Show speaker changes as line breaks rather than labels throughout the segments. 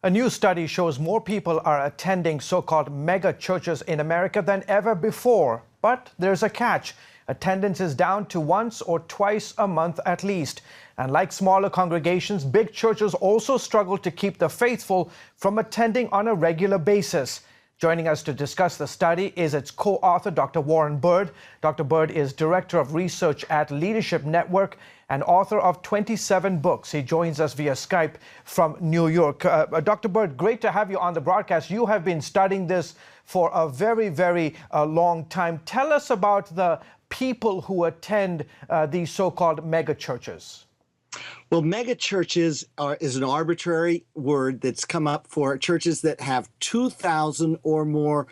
A new study shows more people are attending so-called mega churches in America than ever before. But there's a catch. Attendance is down to once or twice a month at least. And like smaller congregations, big churches also struggle to keep the faithful from attending on a regular basis. Joining us to discuss the study is its co-author, Dr. Warren Bird. Dr. Bird is Director of Research at Leadership Network and author of 27 books. He joins us via Skype from New York. Dr. Bird, great to have you on the broadcast. You have been studying this for a very long time. Tell us about the people who attend these so-called mega churches.
Well, megachurches is an arbitrary word that's come up for churches that have 2,000 or more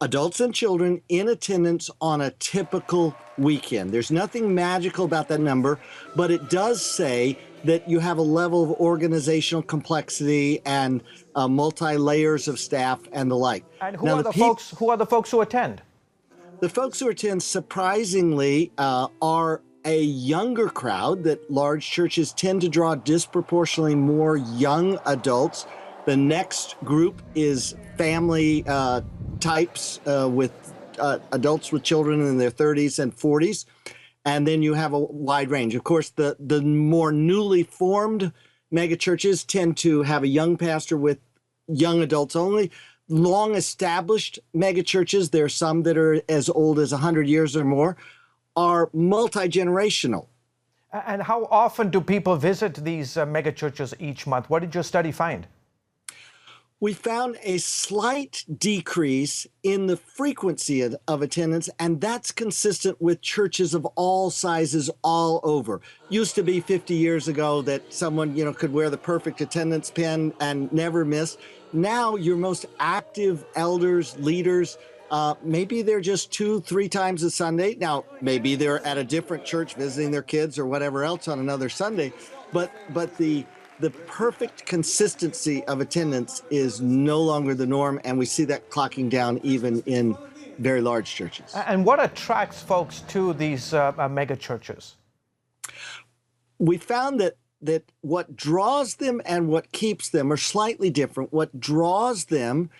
adults and children in attendance on a typical weekend. There's nothing magical about that number, but it does say that you have a level of organizational complexity and multi-layers of staff and the like.
And who are the folks who attend?
The folks who attend, surprisingly, are a younger crowd. That large churches tend to draw disproportionately more young adults. The next group is family types with adults with children in their 30s and 40s. And then you have a wide range. Of course, the more newly formed megachurches tend to have a young pastor with young adults only. Long established megachurches, there are some that are as old as 100 years or more, are multi-generational.
And how often do people visit these mega churches each month? What did your study find?
We found a slight decrease in the frequency of attendance, and that's consistent with churches of all sizes all over. Used to be 50 years ago that someone, could wear the perfect attendance pin and never miss. Now your most active elders, leaders, maybe they're just 2-3 times a Sunday. Now, maybe they're at a different church visiting their kids or whatever else on another Sunday, but the perfect consistency of attendance is no longer the norm, and we see that clocking down even in very large churches.
And what attracts folks to these mega churches?
We found that what draws them and what keeps them are slightly different. What draws them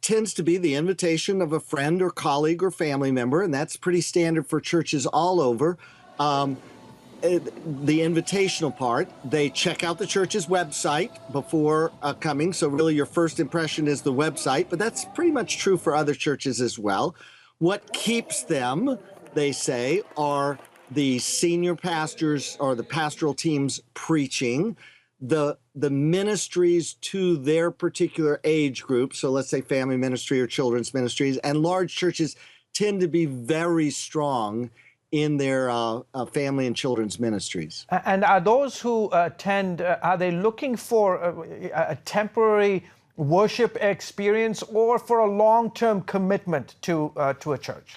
tends to be the invitation of a friend or colleague or family member, and that's pretty standard for churches all over. The invitational part, they check out the church's website before coming, so really your first impression is the website, but that's pretty much true for other churches as well. What keeps them, they say, are the senior pastors or the pastoral teams preaching, the ministries to their particular age group, so let's say family ministry or children's ministries, and large churches tend to be very strong in their family and children's ministries.
And are those who attend, are they looking for a temporary worship experience or for a long-term commitment to a church?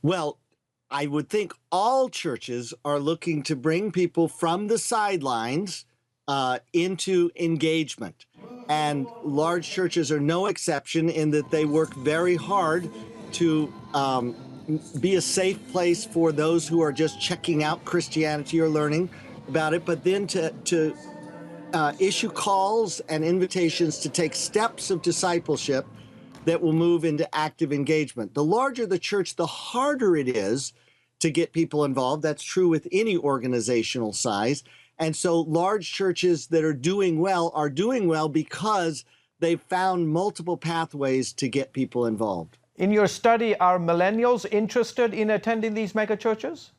Well, I would think all churches are looking to bring people from the sidelines into engagement. And large churches are no exception in that they work very hard to be a safe place for those who are just checking out Christianity or learning about it, but then to issue calls and invitations to take steps of discipleship that will move into active engagement. The larger the church, the harder it is to get people involved. That's true with any organizational size. And so large churches that are doing well because they've found multiple pathways to get people involved.
In your study, are millennials interested in attending these mega churches?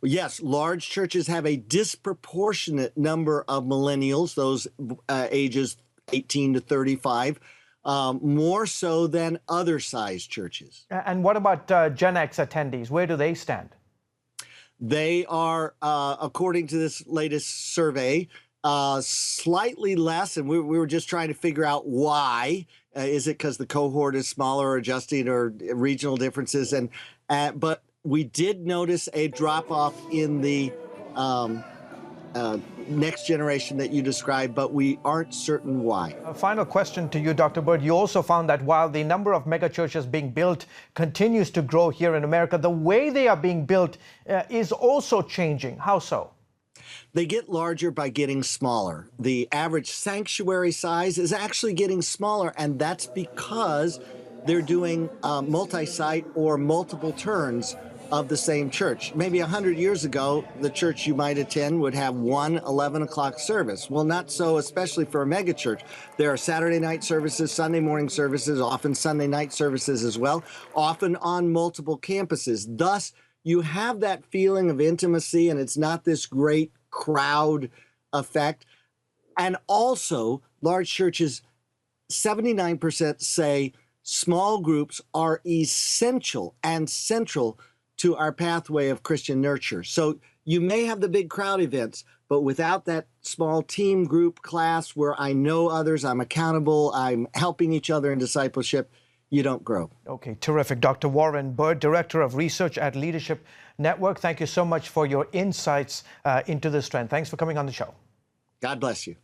Well, yes, large churches have a disproportionate number of millennials, those ages 18 to 35, more so than other size churches.
And what about Gen X attendees? Where do they stand?
They are, according to this latest survey, slightly less, and we were just trying to figure out why. Is it because the cohort is smaller or adjusting or regional differences? But we did notice a drop-off in the next generation that you described, but we aren't certain why.
A final question to you, Dr. Bird. You also found that while the number of megachurches being built continues to grow here in America, the way they are being built is also changing. How so?
They get larger by getting smaller. The average sanctuary size is actually getting smaller, and that's because they're doing multi-site or multiple turns of the same church. Maybe 100 years ago, the church you might attend would have one 11 o'clock service. Well, not so, especially for a megachurch. There are Saturday night services, Sunday morning services, often Sunday night services as well, often on multiple campuses. Thus, you have that feeling of intimacy, and it's not this great crowd effect. And also, large churches, 79% say small groups are essential and central to our pathway of Christian nurture. So you may have the big crowd events, but without that small team group class where I know others, I'm accountable, I'm helping each other in discipleship, you don't grow.
Okay, terrific. Dr. Warren Bird, Director of Research at Leadership Network, thank you so much for your insights into this trend. Thanks for coming on the show.
God bless you.